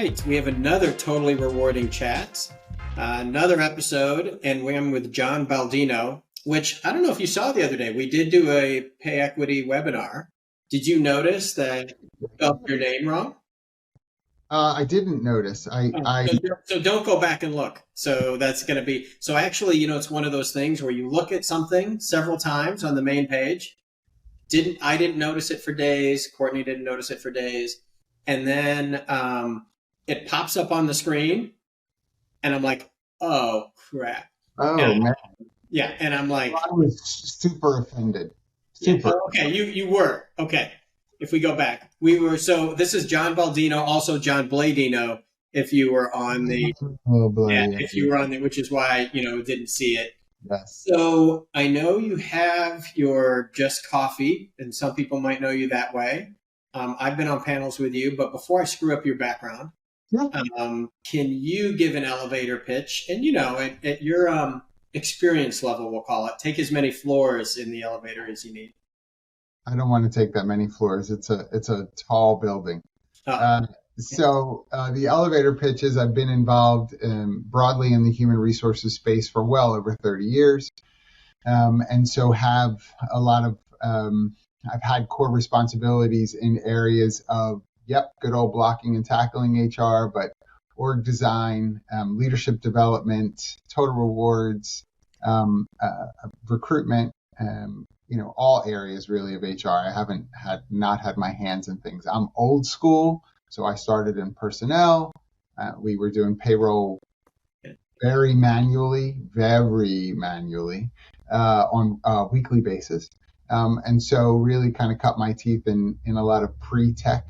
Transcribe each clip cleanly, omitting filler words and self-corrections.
right, we have another totally rewarding chat, another episode, and I'm with John Baldino, which I don't know if you saw the other day. We did do a pay equity webinar. Did you notice that you spelled your name wrong? I didn't notice. So don't go back and look. So that's going to be, so actually, it's one of those things where you look at something several times on the main page. I didn't notice it for days. Courtney didn't notice it for days. And then it pops up on the screen and I'm like, oh crap. Man. Yeah. And I'm like, I was super offended. Super. Yeah, okay. You were. Okay. If we go back, so this is John Baldino, also John Baldino, if you were on the, if you were on the, which is why, didn't see it. Yes. So I know you have your Just Coffee, and some people might know you that way. I've been on panels with you, but before I screw up your background, can you give an elevator pitch? And, at your experience level, we'll call it, take as many floors in the elevator as you need. I don't want to take that many floors. It's a tall building. So the elevator pitches, I've been involved broadly in the human resources space for well over 30 years. And so have a lot of, I've had core responsibilities in areas of, good old blocking and tackling HR, but org design, leadership development, total rewards, recruitment, all areas really of HR. I haven't not had my hands in things. I'm old school. So I started in personnel. We were doing payroll very manually on a weekly basis. And so really kind of cut my teeth in a lot of pre-tech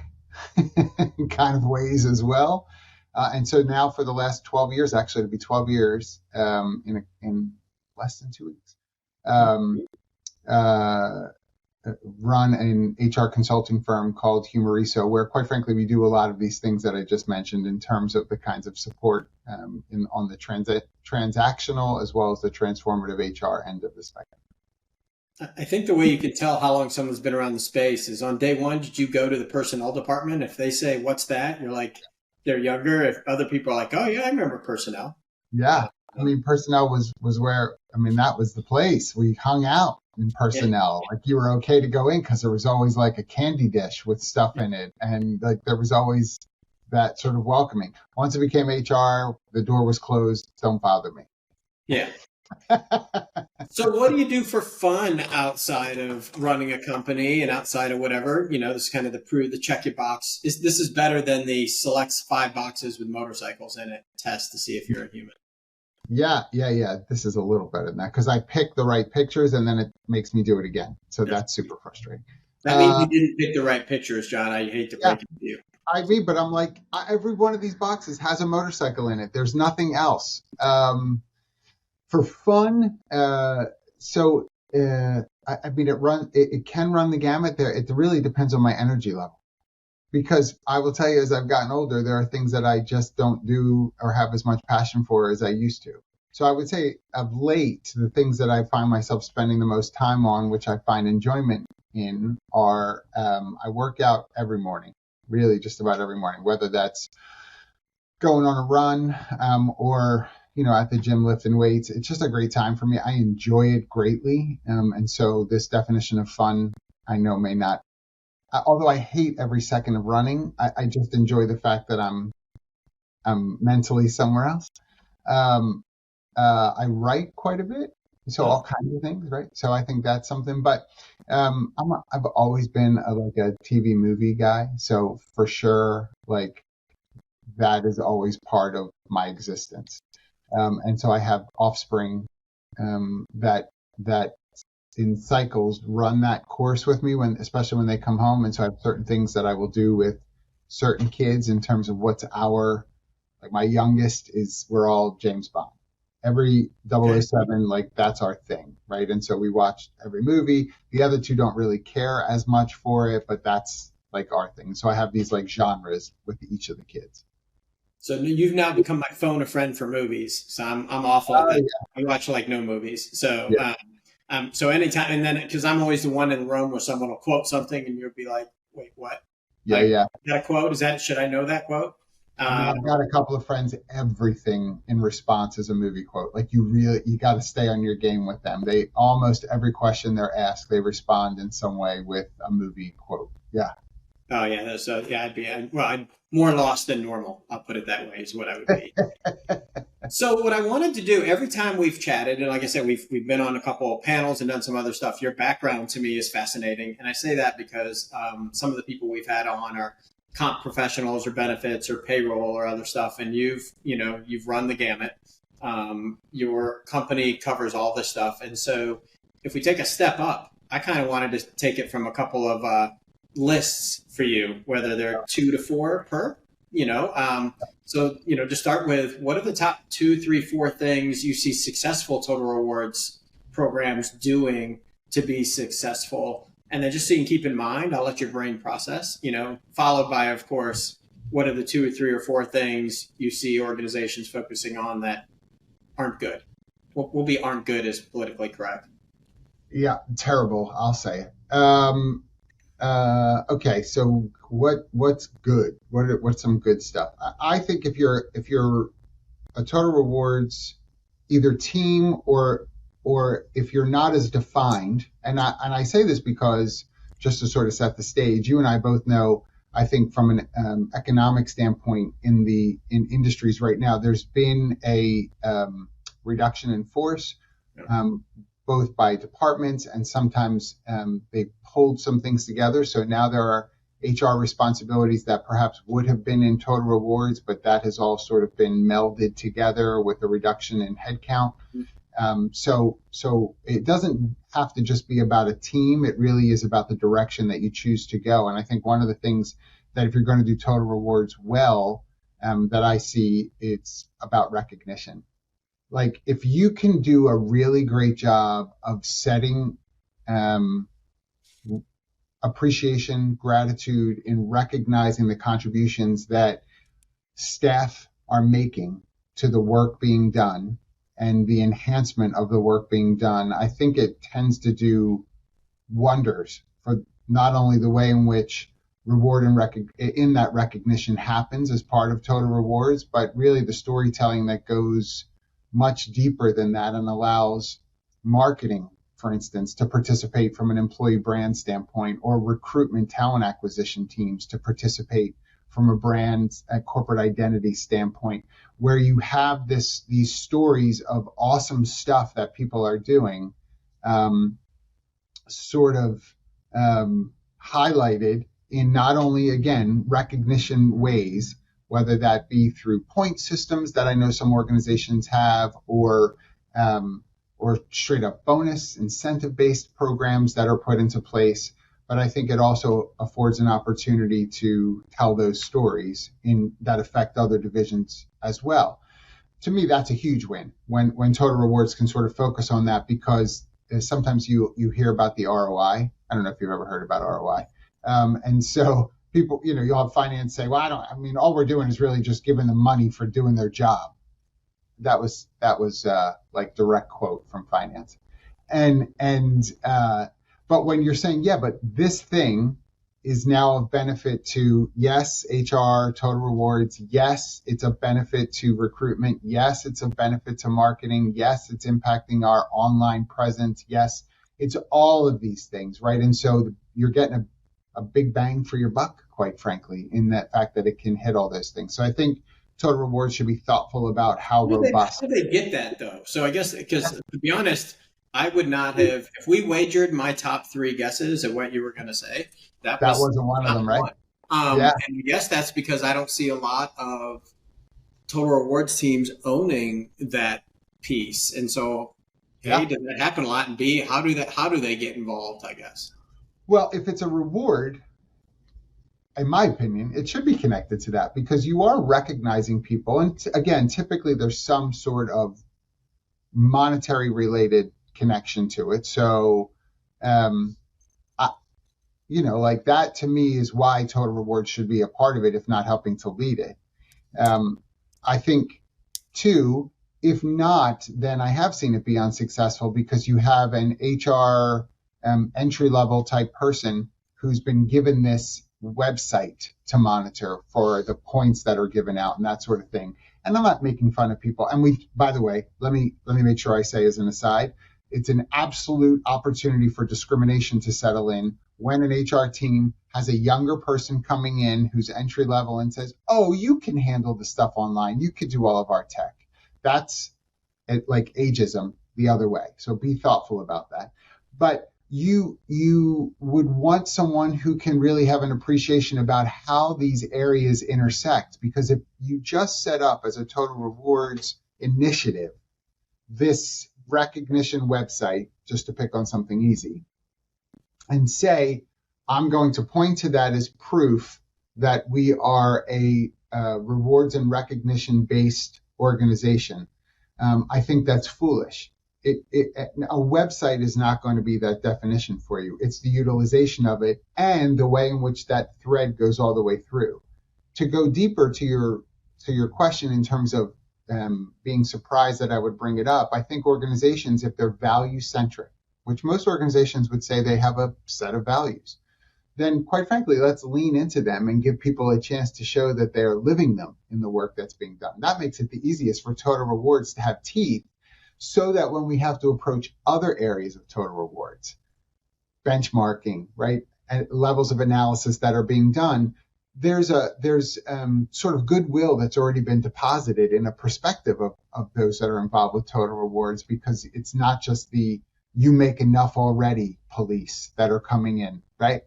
kind of ways as well. And so now for the last 12 years, actually it'll be 12 years in less than 2 weeks, run an HR consulting firm called Humoriso, where quite frankly, we do a lot of these things that I just mentioned in terms of the kinds of support on the transactional as well as the transformative HR end of the spectrum. I think the way you can tell how long someone's been around the space is on day one, did you go to the personnel department? If they say, what's that? You're like, they're younger. If other people are like, oh yeah, I remember personnel. Yeah. Personnel was where, that was the place we hung out in personnel. Yeah. Like you were okay to go in because there was always like a candy dish with stuff in it. And like there was always that sort of welcoming. Once it became HR, the door was closed. Don't bother me. Yeah. So what do you do for fun outside of running a company and outside of whatever, this is kind of the check your box. This is better than the selects 5 boxes with motorcycles in it test to see if you're a human. Yeah. This is a little better than that because I pick the right pictures and then it makes me do it again. So that's super frustrating. That means you didn't pick the right pictures, John. I hate to break it to you. But I'm like, every one of these boxes has a motorcycle in it. There's nothing else. For fun, it can run the gamut there. It really depends on my energy level. Because I will tell you, as I've gotten older, there are things that I just don't do or have as much passion for as I used to. So I would say of late, the things that I find myself spending the most time on, which I find enjoyment in, are I work out every morning, really just about every morning, whether that's going on a run or at the gym lifting weights. It's just a great time for me. I enjoy it greatly. And so this definition of fun, I know may not, although I hate every second of running, I just enjoy the fact that I'm mentally somewhere else. I write quite a bit, so all kinds of things, right? So I think that's something. But I've always been a TV movie guy, so for sure, that is always part of my existence. And so I have offspring that in cycles run that course with me especially when they come home. And so I have certain things that I will do with certain kids in terms of my youngest we're all James Bond. Every 007, that's our thing, right? And so we watch every movie. The other two don't really care as much for it, but that's our thing. So I have these genres with each of the kids. So you've now become my phone a friend for movies. So I'm awful at that. Yeah. I watch no movies. So so anytime, and then because I'm always the one in the room where someone will quote something and you'll be like, wait, what? Yeah. Is that a quote? Should I know that quote? I mean, I've got a couple of friends, everything in response is a movie quote. Like you got to stay on your game with them. They almost every question they're asked, they respond in some way with a movie quote. Yeah. Oh yeah, yeah. I'm more lost than normal. I'll put it that way. Is what I would be. So what I wanted to do every time we've chatted, and like I said, we've been on a couple of panels and done some other stuff. Your background to me is fascinating, and I say that because some of the people we've had on are comp professionals or benefits or payroll or other stuff, and you've run the gamut. Your company covers all this stuff, and so if we take a step up, I kind of wanted to take it from a couple of lists for you, whether they're 2 to 4 per. To start with, what are the top 2, 3, 4 things you see successful total rewards programs doing to be successful? And then just so you can keep in mind, I'll let your brain process, followed by, of course, what are the 2 or 3 or 4 things you see organizations focusing on that aren't good? We'll be aren't good is politically correct. Yeah, terrible, I'll say. Okay, so what's good? What's some good stuff? I think if you're a total rewards either team or if you're not as defined, and I say this because just to sort of set the stage, you and I both know, I think from an economic standpoint in industries right now, there's been a reduction in force. Both by departments and sometimes they pulled some things together. So now there are HR responsibilities that perhaps would have been in total rewards, but that has all sort of been melded together with a reduction in headcount. So it doesn't have to just be about a team. It really is about the direction that you choose to go. And I think one of the things that if you're going to do total rewards well, that I see, it's about recognition. Like if you can do a really great job of setting appreciation, gratitude, in recognizing the contributions that staff are making to the work being done and the enhancement of the work being done, I think it tends to do wonders for not only the way in which reward and in that recognition happens as part of total rewards, but really the storytelling that goes much deeper than that and allows marketing, for instance, to participate from an employee brand standpoint, or recruitment talent acquisition teams to participate from a brand corporate identity standpoint, where you have these stories of awesome stuff that people are doing sort of highlighted in not only, again, recognition ways, whether that be through point systems that I know some organizations have, or straight up bonus incentive-based programs that are put into place. But I think it also affords an opportunity to tell those stories that affect other divisions as well. To me, that's a huge win when total rewards can sort of focus on that, because sometimes you hear about the ROI. I don't know if you've ever heard about ROI. And so people, you'll have finance say, well, all we're doing is really just giving them money for doing their job. That was like direct quote from finance. But when you're saying, yeah, but this thing is now of benefit to, yes, HR, total rewards. Yes, it's a benefit to recruitment. Yes, it's a benefit to marketing. Yes, it's impacting our online presence. Yes, it's all of these things, right? And so you're getting a big bang for your buck, quite frankly, in that fact that it can hit all those things. So I think total rewards should be thoughtful about how robust. How do they get that, though? So I guess, because to be honest, I would not have, if we wagered my top 3 guesses at what you were going to say, that wasn't one of them, right? Yeah. And yes, that's because I don't see a lot of total rewards teams owning that piece. And so, A, does that happen a lot? And B, how do they get involved, I guess? Well, if it's a reward, in my opinion, it should be connected to that, because you are recognizing people. And again, typically there's some sort of monetary related connection to it. So, like that to me is why total rewards should be a part of it, if not helping to lead it. I think, too, if not, then I have seen it be unsuccessful because you have an HR entry level type person who's been given this website to monitor for the points that are given out and that sort of thing. And I'm not making fun of people. And by the way, let me make sure I say as an aside, it's an absolute opportunity for discrimination to settle in when an HR team has a younger person coming in who's entry level and says, oh, you can handle the stuff online. You could do all of our tech. That's like ageism the other way. So be thoughtful about that. But you would want someone who can really have an appreciation about how these areas intersect, because if you just set up as a total rewards initiative this recognition website, just to pick on something easy, and say, I'm going to point to that as proof that we are a rewards and recognition based organization, I think that's foolish. A website is not going to be that definition for you. It's the utilization of it and the way in which that thread goes all the way through. To go deeper to your question in terms of being surprised that I would bring it up, I think organizations, if they're value centric, which most organizations would say they have a set of values, then quite frankly, let's lean into them and give people a chance to show that they're living them in the work that's being done. That makes it the easiest for total rewards to have teeth, so that when we have to approach other areas of total rewards, benchmarking, right, and levels of analysis that are being done, there's sort of goodwill that's already been deposited in a perspective of those that are involved with total rewards, because it's not just the you make enough already police that are coming in, right?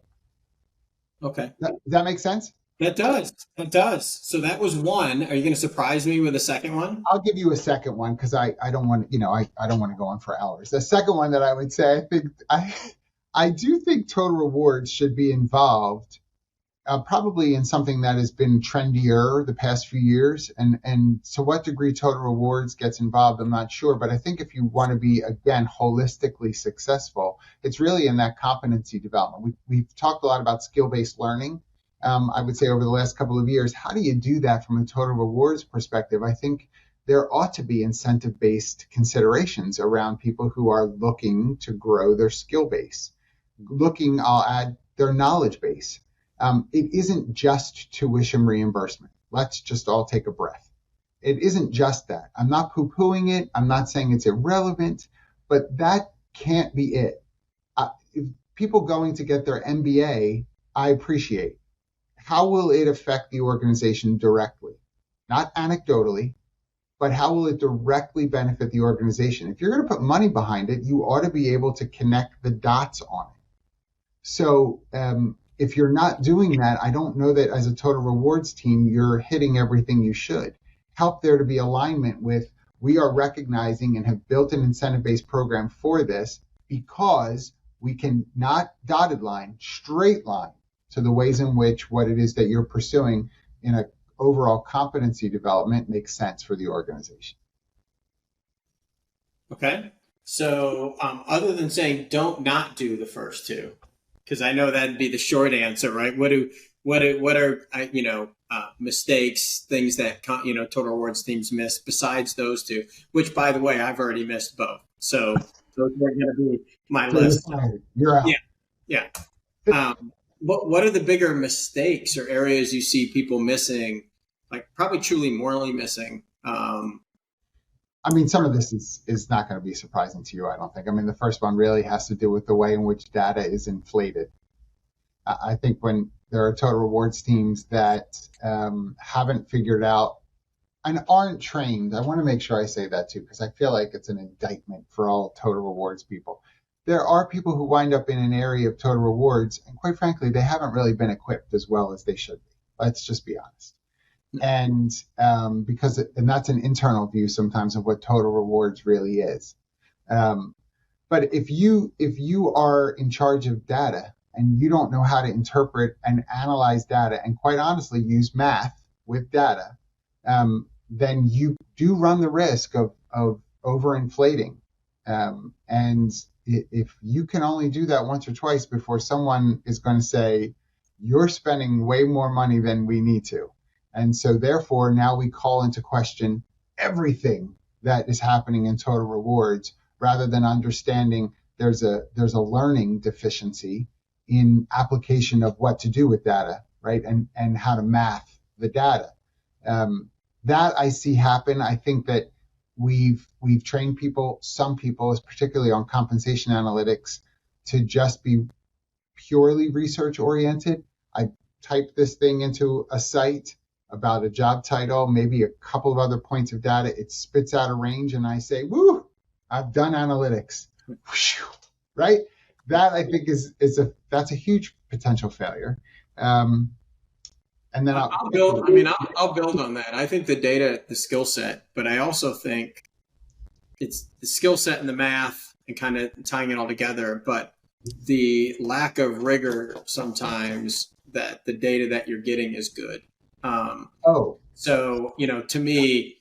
Okay. Does that make sense? That does. That does. So that was one. Are you going to surprise me with a second one? I'll give you a second one because I don't want I don't want to go on for hours. The second one that I would say, I do think total rewards should be involved, probably in something that has been trendier the past few years, and to what degree total rewards gets involved, I'm not sure. But I think if you want to be, again, holistically successful, it's really in that competency development. We've talked a lot about skill-based learning. I would say over the last couple of years, how do you do that from a total rewards perspective? I think there ought to be incentive-based considerations around people who are looking to grow their skill base, I'll add, their knowledge base. It isn't just tuition reimbursement. Let's just all take a breath. It isn't just that. I'm not poo-pooing it. I'm not saying it's irrelevant, but that can't be it. If people going to get their MBA, I appreciate. How will it affect the organization directly? Not anecdotally, but how will it directly benefit the organization? If you're going to put money behind it, you ought to be able to connect the dots on it. So if you're not doing that, I don't know that as a total rewards team, you're hitting everything you should. Help there to be alignment with, we are recognizing and have built an incentive-based program for this because we can not dotted line, straight line to the ways in which what it is that you're pursuing in an overall competency development makes sense for the organization. Okay. So other than saying don't not do the first two, because I know that'd be the short answer, right? What are mistakes, things that total rewards teams miss besides those two? Which, by the way, I've already missed both. So those are going to be my list. You're out. Yeah. What are the bigger mistakes or areas you see people missing, like probably truly morally missing? I mean, some of this is not going to be surprising to you, I don't think. I mean, the first one really has to do with the way in which data is inflated. I think when there are total rewards teams that haven't figured out and aren't trained, I want to make sure I say that too, because I feel like it's an indictment for all total rewards people. There are people who wind up in an area of total rewards, and quite frankly, they haven't really been equipped as well as they should be. Let's just be honest. And that's an internal view sometimes of what total rewards really is. But if you are in charge of data and you don't know how to interpret and analyze data, and quite honestly use math with data, then you do run the risk of overinflating. And if you can only do that once or twice before someone is going to say, you're spending way more money than we need to. And so therefore, now we call into question everything that is happening in total rewards, rather than understanding there's a learning deficiency in application of what to do with data right? And how to math the data. That I see happen. I think that we've trained people, some people, particularly on compensation analytics, to just be purely research oriented. I type this thing into a site about a job title, maybe a couple of other points of data. It spits out a range, and I say, "Woo! I've done analytics." Right? That I think that's a huge potential failure. And then I'll build. I mean, I'll build on that. I think the data, the skill set, but I also think it's the skill set and the math and kind of tying it all together. But the lack of rigor sometimes that the data that you're getting is good. oh, So, to me,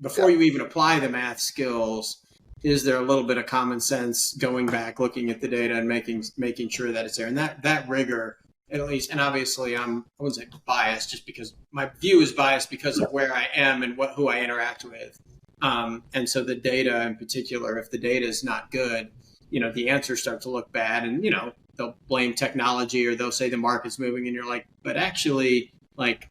before you even apply the math skills, is there a little bit of common sense going back, looking at the data and making sure that it's there? And that rigor, at least, and obviously I wouldn't say biased, just because my view is biased because of where I am and who I interact with. And so the data in particular, if the data is not good, the answers start to look bad, and, they'll blame technology, or they'll say the market's moving, and you're like, but actually, like,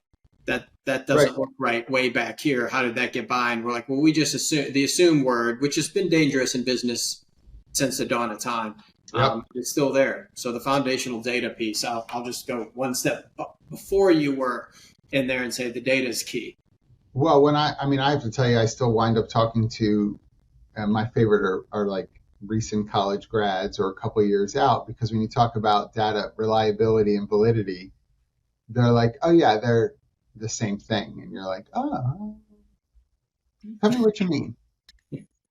that doesn't look right way back here. How did that get by? And we're like, well, we just assume word, which has been dangerous in business since the dawn of time. Yep. It's still there. So the foundational data piece, I'll just go one step before you were in there and say the data is key. Well, I have to tell you, I still wind up talking to my favorite are like recent college grads or a couple of years out, because when you talk about data reliability and validity, they're like, oh yeah, they're the same thing. And you're like, oh, tell me what you mean.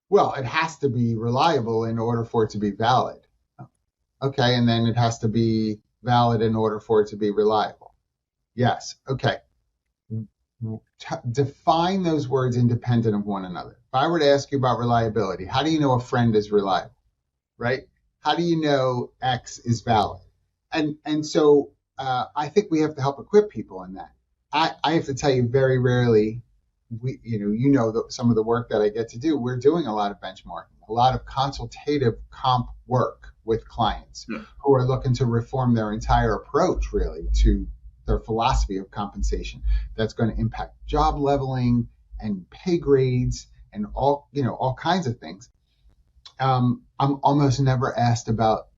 Well, it has to be reliable in order for it to be valid. Okay. And then it has to be valid in order for it to be reliable. Yes. Okay. Define those words independent of one another. If I were to ask you about reliability, how do you know a friend is reliable, right? How do you know X is valid? And so I think we have to help equip people in that. I have to tell you, very rarely, some of the work that I get to do, we're doing a lot of benchmarking, a lot of consultative comp work with clients who are looking to reform their entire approach, really, to their philosophy of compensation. That's going to impact job leveling and pay grades and all kinds of things. I'm almost never asked about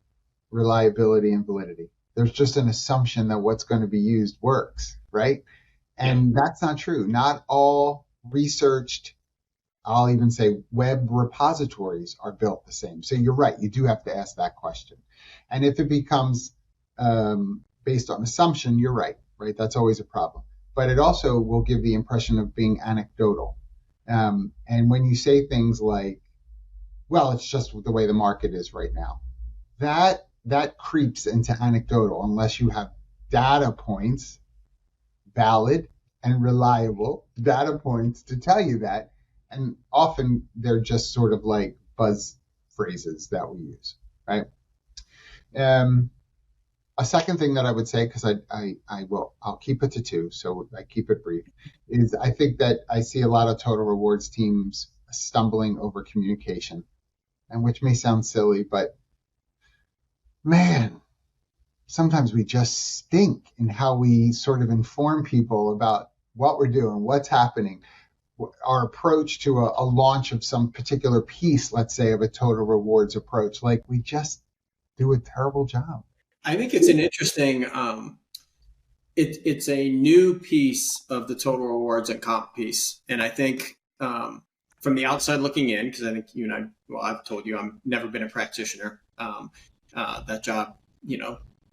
reliability and validity. There's just an assumption that what's going to be used works, right? And that's not true. Not all researched, I'll even say web repositories are built the same. So you're right. You do have to ask that question. And if it becomes based on assumption, you're right? That's always a problem. But it also will give the impression of being anecdotal. And when you say things like, well, it's just the way the market is right now, that creeps into anecdotal unless you have data points, valid and reliable data points to tell you that. And often they're just sort of like buzz phrases that we use, right? A second thing that I would say, because I'll keep it to two, so I keep it brief, is I think that I see a lot of total rewards teams stumbling over communication, and which may sound silly, but man, sometimes we just stink in how we sort of inform people about what we're doing, what's happening, our approach to a launch of some particular piece, let's say, of a total rewards approach. Like, we just do a terrible job. I think it's an interesting, it's a new piece of the total rewards and comp piece. And I think from the outside looking in, because I think you and I've told you, I've never been a practitioner. That job,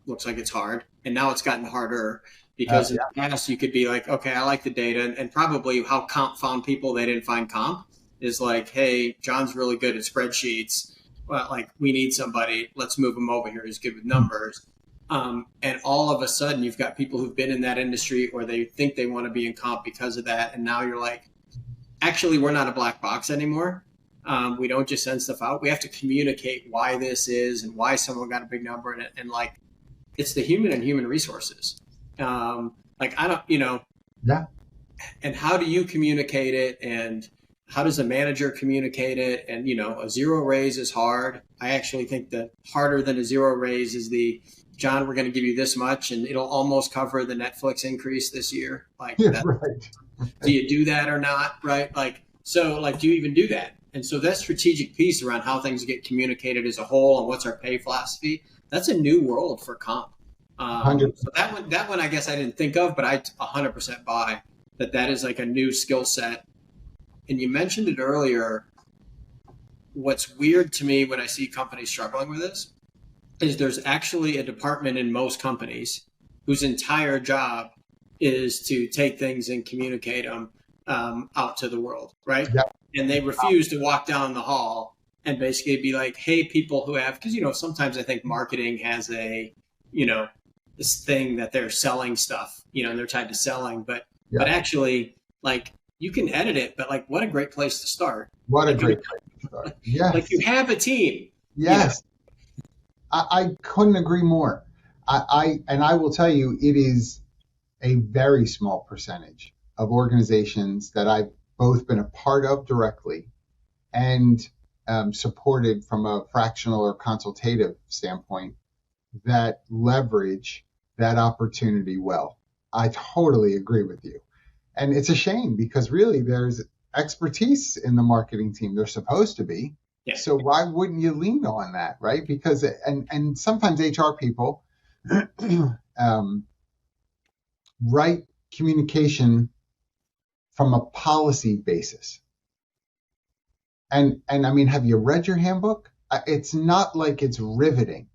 looks like it's hard. And now it's gotten harder because in the past you could be like, okay, I like the data. And probably how comp found people they didn't find comp is like, hey, John's really good at spreadsheets. Well, like, we need somebody, let's move him over here. He's good with numbers. And all of a sudden you've got people who've been in that industry, or they think they want to be in comp because of that. And now you're like, actually, we're not a black box anymore. We don't just send stuff out. We have to communicate why this is and why someone got a big number in it. And like, it's the human and human resources. And how do you communicate it? And how does a manager communicate it? And, a zero raise is hard. I actually think that harder than a zero raise is John, we're going to give you this much and it'll almost cover the Netflix increase this year. Like Yeah, that, right. do you do that or not? Right. Do you even do that? And so that strategic piece around how things get communicated as a whole and what's our pay philosophy, that's a new world for comp. 100. So that one, I guess I didn't think of, but I 100% buy that is like a new skill set. And you mentioned it earlier. What's weird to me when I see companies struggling with this is there's actually a department in most companies whose entire job is to take things and communicate them out to the world, right? Yeah. And they refuse to walk down the hall and basically be like, hey, people who have, because, sometimes I think marketing has this thing that they're selling stuff, and they're tied to selling, but actually, like, you can edit it, but like, what a great place to start. What a great place to start. Yes. Like, you have a team. Yes. I couldn't agree more. I will tell you, it is a very small percentage of organizations that I've both been a part of directly and supported from a fractional or consultative standpoint that leverage that opportunity well. I totally agree with you. And it's a shame because really there's expertise in the marketing team. They're supposed to be. Yeah. So why wouldn't you lean on that, right? Because and sometimes HR people write communication from a policy basis. And I mean, have you read your handbook? It's not like it's riveting.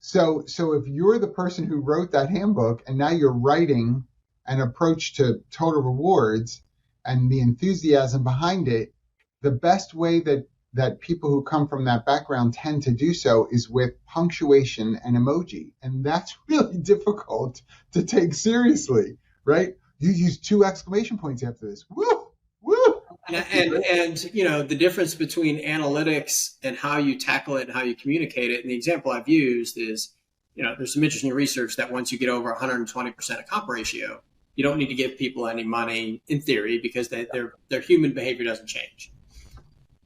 So if you're the person who wrote that handbook and now you're writing an approach to total rewards and the enthusiasm behind it, the best way that people who come from that background tend to do so is with punctuation and emoji. And that's really difficult to take seriously, right? You use 2 exclamation points after this. Woo! Woo! And the difference between analytics and how you tackle it and how you communicate it. And the example I've used is, there's some interesting research that once you get over 120% of comp ratio, you don't need to give people any money in theory because their human behavior doesn't change.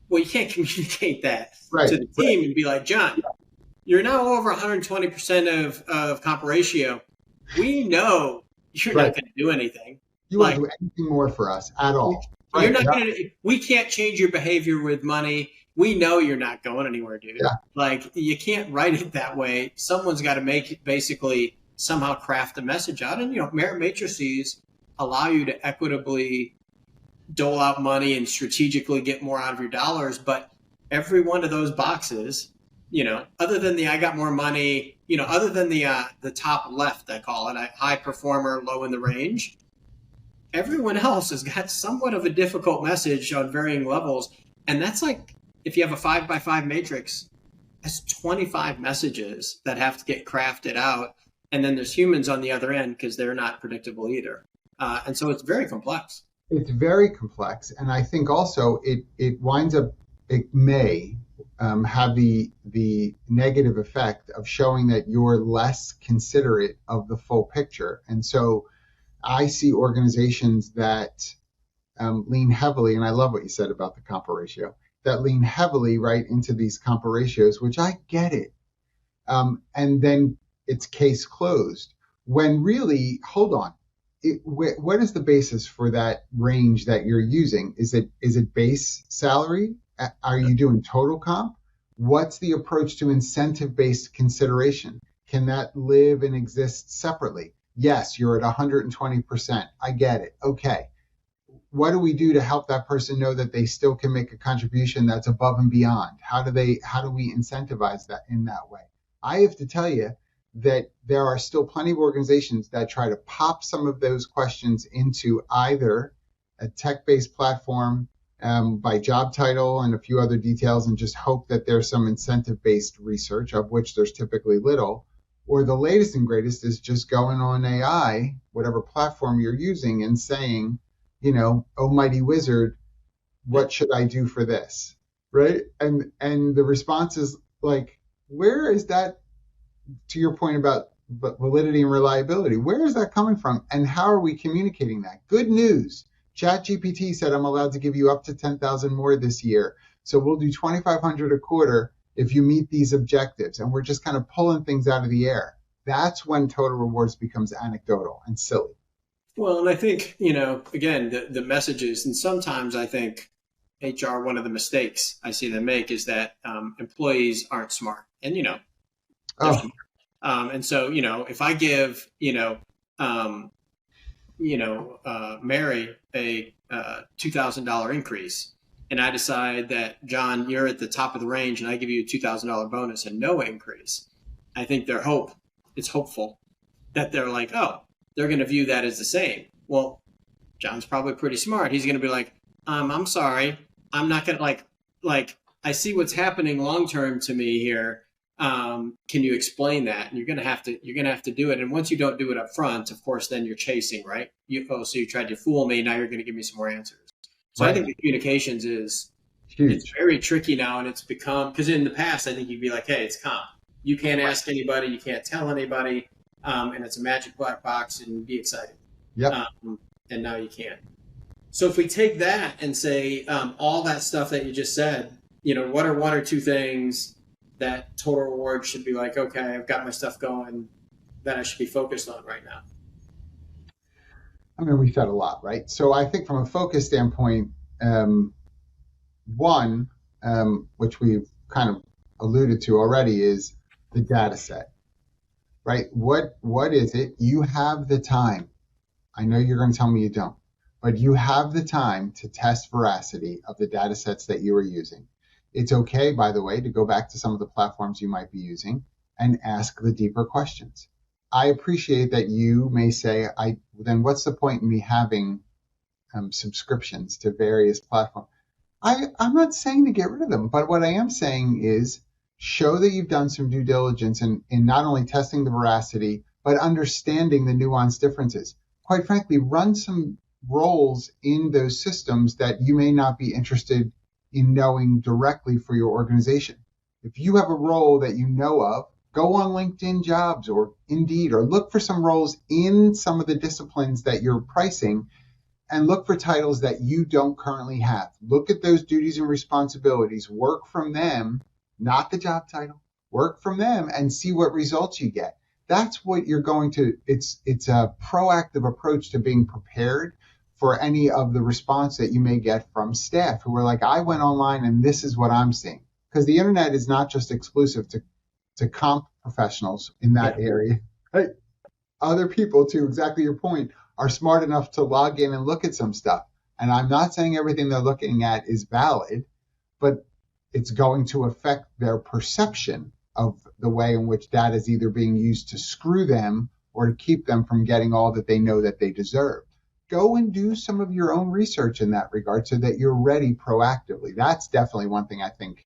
Well, you can't communicate that to the team and be like, John, you're now over 120% of comp ratio. We know you're not going to do anything. You won't do anything more for us at all. You're not going to. We can't change your behavior with money. We know you're not going anywhere, dude. Yeah. Like, you can't write it that way. Someone's got to make it, basically somehow craft a message out. And merit matrices allow you to equitably dole out money and strategically get more out of your dollars. But every one of those boxes, other than I got more money, other than the top left, I call it, a high performer, low in the range. Everyone else has got somewhat of a difficult message on varying levels. And that's like, if you have a 5x5 matrix, that's 25 messages that have to get crafted out. And then there's humans on the other end because they're not predictable either. And so it's very complex. It's very complex. And I think also it winds up, it may have the negative effect of showing that you're less considerate of the full picture. And so I see organizations that lean heavily, and I love what you said about the comp ratio, that lean heavily right into these comp ratios, which I get it. And then it's case closed. When really, hold on, what is the basis for that range that you're using? Is it base salary? Are you doing total comp? What's the approach to incentive-based consideration? Can that live and exist separately? Yes, you're at 120%. I get it. Okay. What do we do to help that person know that they still can make a contribution that's above and beyond? How do we incentivize that in that way? I have to tell you that there are still plenty of organizations that try to pop some of those questions into either a tech-based platform by job title and a few other details and just hope that there's some incentive-based research, of which there's typically little. Or the latest and greatest is just going on AI, whatever platform you're using, and saying, oh mighty wizard, what should I do for this? Right? And the response is like, where is that, to your point about validity and reliability, where is that coming from? And how are we communicating that? Good news. ChatGPT said I'm allowed to give you up to 10,000 more this year. So we'll do 2,500 a quarter if you meet these objectives. And we're just kind of pulling things out of the air. That's when total rewards becomes anecdotal and silly. Well, and I think, again, the messages, and sometimes I think HR, one of the mistakes I see them make is that employees aren't smart. And, they're Oh, smart. And so, if I give, Mary a $2,000 increase, and I decide that, John, you're at the top of the range, and I give you a $2,000 bonus and no increase, I think it's hopeful that they're like, oh, they're going to view that as the same. Well, John's probably pretty smart. He's going to be like, I'm sorry, I'm not going to I see what's happening long term to me here. Can you explain that? And you're going to have to do it. And once you don't do it up front, of course, then you're chasing, right? So you tried to fool me. Now you're going to give me some more answers. So I right. think the communications it's Huge. very tricky now, and it's become, because in the past I think you'd be like, hey, it's comp. You can't ask anybody, you can't tell anybody, and it's a magic black box, and be excited. Yep. And now you can. So if we take that and say all that stuff that you just said, what are one or two things that total reward should be like, okay, I've got my stuff going that I should be focused on right now? I mean, we said a lot, right? So I think from a focus standpoint, one, which we've kind of alluded to already, is the data set, right? What is it? You have the time. I know you're going to tell me you don't, but you have the time to test veracity of the data sets that you are using. It's okay, by the way, to go back to some of the platforms you might be using and ask the deeper questions. I appreciate that you may say, then what's the point in me having subscriptions to various platforms? I'm not saying to get rid of them, but what I am saying is show that you've done some due diligence in not only testing the veracity, but understanding the nuanced differences. Quite frankly, run some roles in those systems that you may not be interested in knowing directly for your organization. If you have a role that you know of, go on LinkedIn Jobs or Indeed, or look for some roles in some of the disciplines that you're pricing and look for titles that you don't currently have. Look at those duties and responsibilities, work from them, not the job title, work from them and see what results you get. That's what you're going to, it's a proactive approach to being prepared for any of the response that you may get from staff who are like, I went online and this is what I'm seeing. Because the internet is not just exclusive to comp professionals in that area. Right? Other people, to exactly your point, are smart enough to log in and look at some stuff. And I'm not saying everything they're looking at is valid, but it's going to affect their perception of the way in which data is either being used to screw them or to keep them from getting all that they know that they deserve. Go and do some of your own research in that regard so that you're ready proactively. That's definitely one thing I think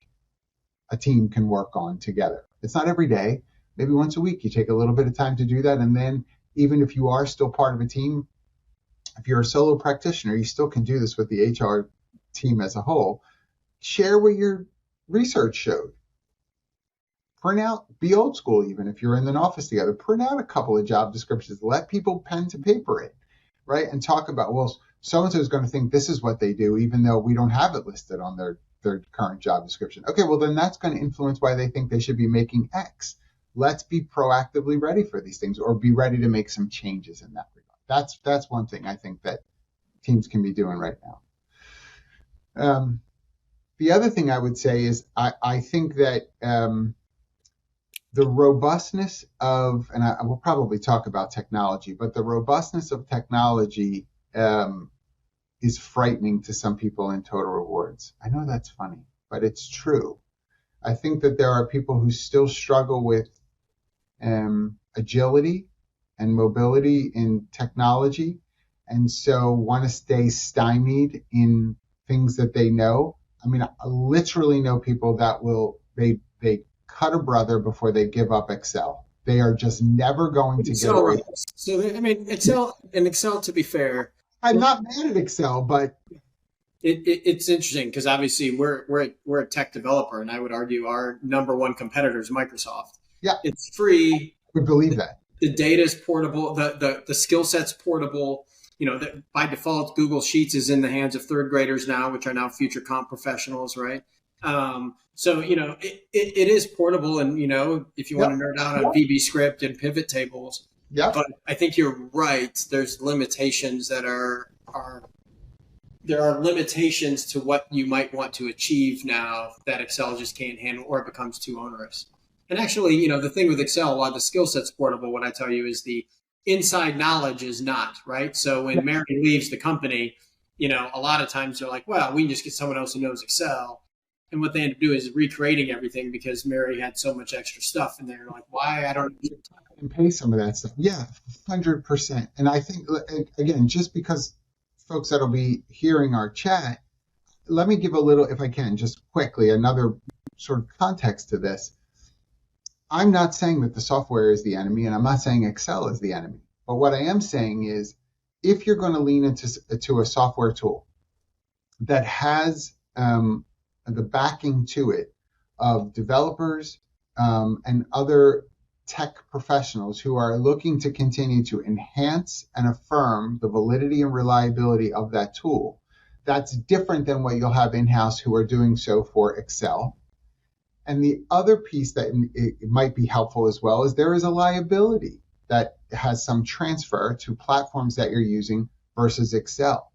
a team can work on together. It's not every day. Maybe once a week you take a little bit of time to do that. And then even if you are still part of a team, if you're a solo practitioner, you still can do this with the HR team as a whole. Share what your research showed. Print out, be old school even if you're in an office together. Print out a couple of job descriptions. Let people pen to paper it, right? And talk about, well, so-and-so is going to think this is what they do, even though we don't have it listed on their current job description. Okay, well, then that's going to influence why they think they should be making X. Let's be proactively ready for these things or be ready to make some changes in that regard. That's one thing I think that teams can be doing right now. The other thing I would say is I think that the robustness of, and I will probably talk about technology, but the robustness of technology is frightening to some people in total rewards. I know that's funny, but it's true. I think that there are people who still struggle with agility and mobility in technology, and so want to stay stymied in things that they know. I mean, I literally know people that they cut a brother before they give up Excel. They are just never going to get away. So I mean, Excel, to be fair, I'm not mad at Excel, but it's interesting because obviously we're a tech developer, and I would argue our number one competitor is Microsoft. yeah, It's free. we believe that. The data is portable. The skill set's portable. that by default, Google Sheets is in the hands of third graders now, which are now future comp professionals, right? So, it is portable, and, if you want to Yep. nerd out on Yep. VB script and pivot tables, Yep. but I think you're right. There's limitations there are limitations to what you might want to achieve now that Excel just can't handle, or it becomes too onerous. And actually, the thing with Excel, while the skill set's portable, what I tell you is the inside knowledge is not, right? So when Mary leaves the company, a lot of times they're like, well, we can just get someone else who knows Excel. And what they end up doing is recreating everything because Mary had so much extra stuff in there. Like, why? I don't know. And pay some of that stuff. Yeah, 100%. And I think, again, just because folks that'll be hearing our chat, let me give a little, if I can, just quickly, another sort of context to this. I'm not saying that the software is the enemy, and I'm not saying Excel is the enemy. But what I am saying is, if you're going to lean into a software tool that has the backing to it of developers and other tech professionals who are looking to continue to enhance and affirm the validity and reliability of that tool, that's different than what you'll have in-house who are doing so for Excel. And the other piece that it might be helpful as well is there is a liability that has some transfer to platforms that you're using versus Excel.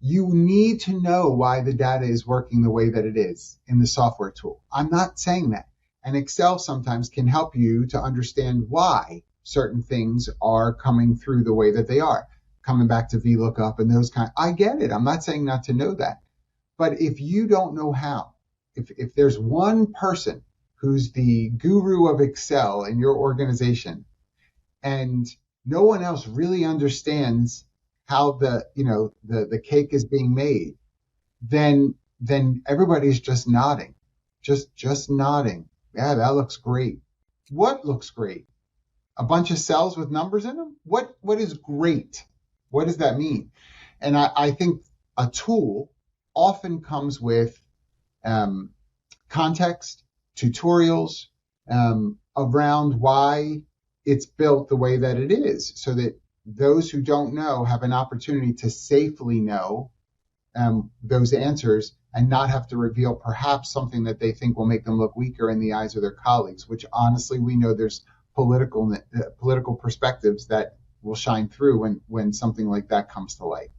You need to know why the data is working the way that it is in the software tool. I'm not saying that. And Excel sometimes can help you to understand why certain things are coming through the way that they are. Coming back to VLOOKUP and those I get it. I'm not saying not to know that. But if you don't know how, if there's one person who's the guru of Excel in your organization and no one else really understands how the cake is being made, then everybody's just nodding. Just nodding. Yeah, that looks great. What looks great? A bunch of cells with numbers in them? What is great? What does that mean? And I think a tool often comes with context, tutorials around why it's built the way that it is, so that those who don't know have an opportunity to safely know those answers and not have to reveal perhaps something that they think will make them look weaker in the eyes of their colleagues, which honestly we know there's political perspectives that will shine through when something like that comes to light.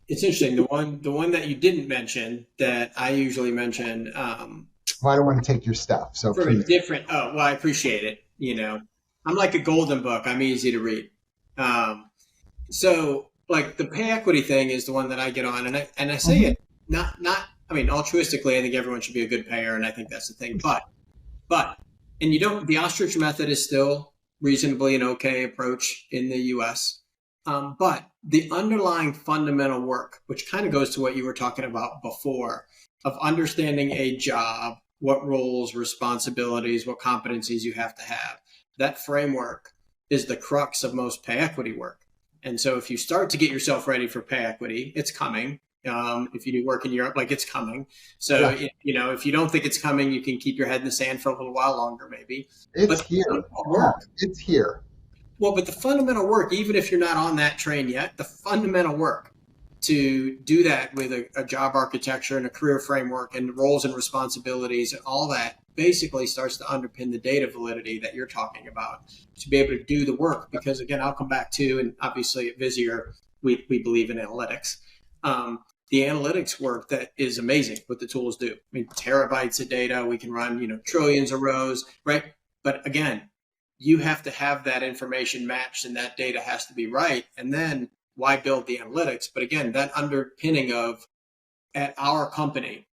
It's interesting. The one that you didn't mention that I usually mention. Well, I don't want to take your stuff, so for please. a different. Oh, well, I appreciate it. I'm like a golden book. I'm easy to read. So like the pay equity thing is the one that I get on, and I say it not. I mean, altruistically, I think everyone should be a good payer, and I think that's the thing. But and the ostrich method is still reasonably an okay approach in the U.S. But the underlying fundamental work, which kind of goes to what you were talking about before, of understanding a job, what roles, responsibilities, what competencies you have to have, that framework is the crux of most pay equity work. And so if you start to get yourself ready for pay equity, it's coming. If you do work in Europe, like it's coming. So, yeah. If you don't think it's coming, you can keep your head in the sand for a little while longer, maybe. It's here. It's here. Well, but the fundamental work, even if you're not on that train yet, the fundamental work to do that with a job architecture and a career framework and roles and responsibilities and all that basically starts to underpin the data validity that you're talking about to be able to do the work. Because again, I'll come back to, and obviously at Visier, we believe in analytics. The analytics work that is amazing what the tools do. I mean, terabytes of data, we can run, trillions of rows, right? But again, you have to have that information matched and that data has to be right. And then why build the analytics? But again, that underpinning of at our company,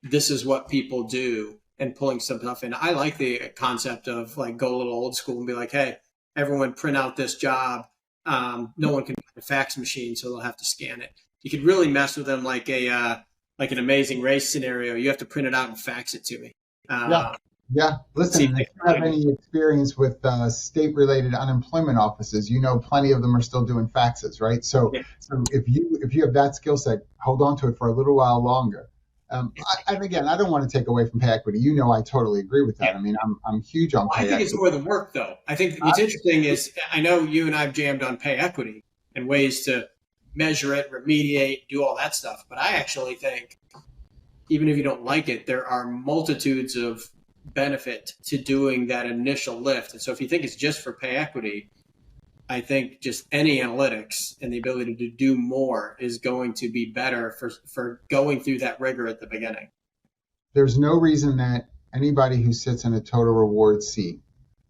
this is what people do and pulling some stuff in. I like the concept of like go a little old school and be like, hey, everyone print out this job. No one can find a fax machine, so they'll have to scan it. You could really mess with them like an Amazing Race scenario. You have to print it out and fax it to me. Yeah. Listen, if you have any experience with state-related unemployment offices, plenty of them are still doing faxes, right? So if you have that skill set, hold on to it for a little while longer. And again, I don't want to take away from pay equity. I totally agree with that. I mean, I'm huge on pay equity. I think it's more the work, though. I think what's interesting is I know you and I've jammed on pay equity, and ways to measure it, remediate, do all that stuff. But I actually think, even if you don't like it, there are multitudes of benefit to doing that initial lift. And so if you think it's just for pay equity, I think just any analytics and the ability to do more is going to be better for going through that rigor at the beginning. There's no reason that anybody who sits in a total reward seat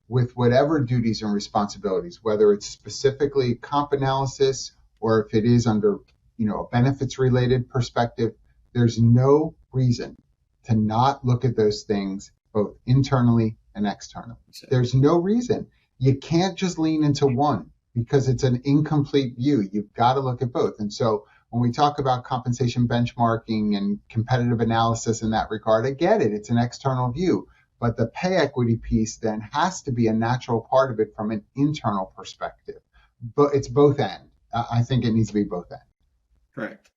with whatever duties and responsibilities, whether it's specifically comp analysis or if it is under, a benefits related perspective, there's no reason to not look at those things both internally and externally. There's no reason. You can't just lean into one because it's an incomplete view. You've got to look at both. And so when we talk about compensation benchmarking and competitive analysis in that regard, I get it. It's an external view. But the pay equity piece then has to be a natural part of it from an internal perspective. But it's both end. I think it needs to be both end. Correct.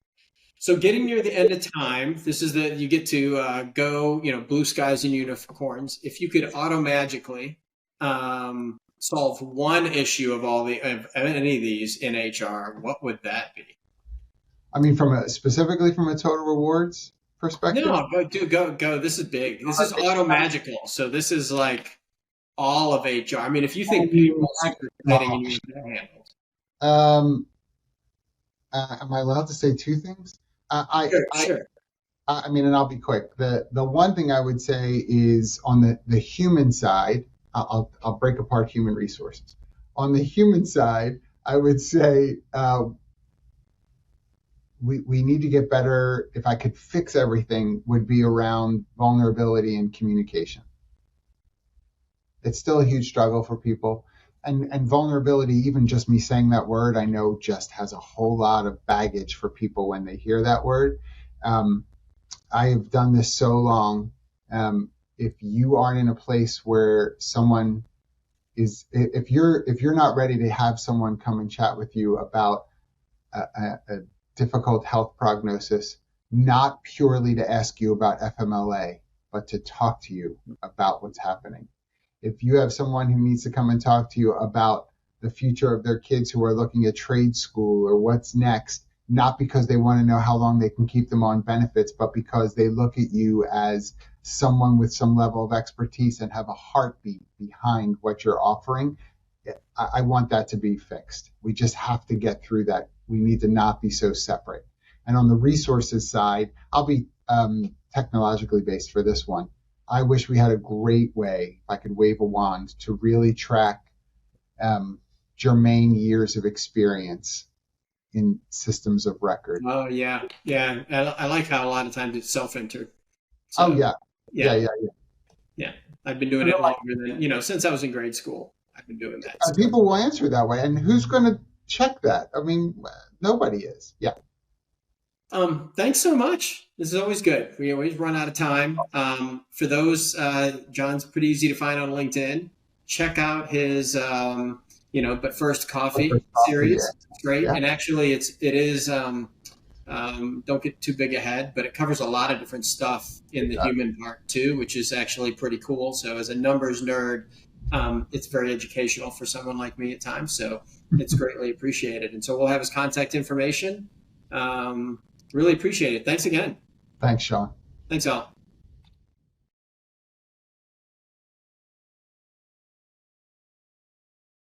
So getting near the end of time, this is you get to go, blue skies and unicorns. If you could auto-magically solve one issue of any of these in HR, what would that be? I mean, specifically from a total rewards perspective? No, go. This is big. This is auto-magical. So this is like all of HR. I mean, if you think payroll super exciting and you need that handled. Am I allowed to say two things? Sure. I mean, and I'll be quick. The one thing I would say is on the human side, I'll break apart human resources. On the human side, I would say we need to get better. If I could fix everything, would be around vulnerability and communication. It's still a huge struggle for people. And vulnerability, even just me saying that word, I know just has a whole lot of baggage for people when they hear that word. I have done this so long. If you aren't in a place where someone is, if you're not ready to have someone come and chat with you about a difficult health prognosis, not purely to ask you about FMLA, but to talk to you about what's happening. If you have someone who needs to come and talk to you about the future of their kids who are looking at trade school or what's next, not because they want to know how long they can keep them on benefits, but because they look at you as someone with some level of expertise and have a heartbeat behind what you're offering, I want that to be fixed. We just have to get through that. We need to not be so separate. And on the resources side, I'll be technologically based for this one. I wish we had a great way, if I could wave a wand, to really track germane years of experience in systems of record. Oh, yeah. Yeah. I like how a lot of times it's self-entered. So, yeah. I've been doing it longer than, since I was in grade school. I've been doing that. People will answer that way. And who's going to check that? I mean, nobody is. Yeah. Thanks so much. This is always good. We always run out of time. For those, John's pretty easy to find on LinkedIn. Check out his, But First Coffee series. Yeah. It's great. Yeah. And actually it is, don't get too big ahead, but it covers a lot of different stuff in the human part too, which is actually pretty cool. So as a numbers nerd, it's very educational for someone like me at times. So it's greatly appreciated. And so we'll have his contact information. Really appreciate it. Thanks again. Thanks, Sean. Thanks, all.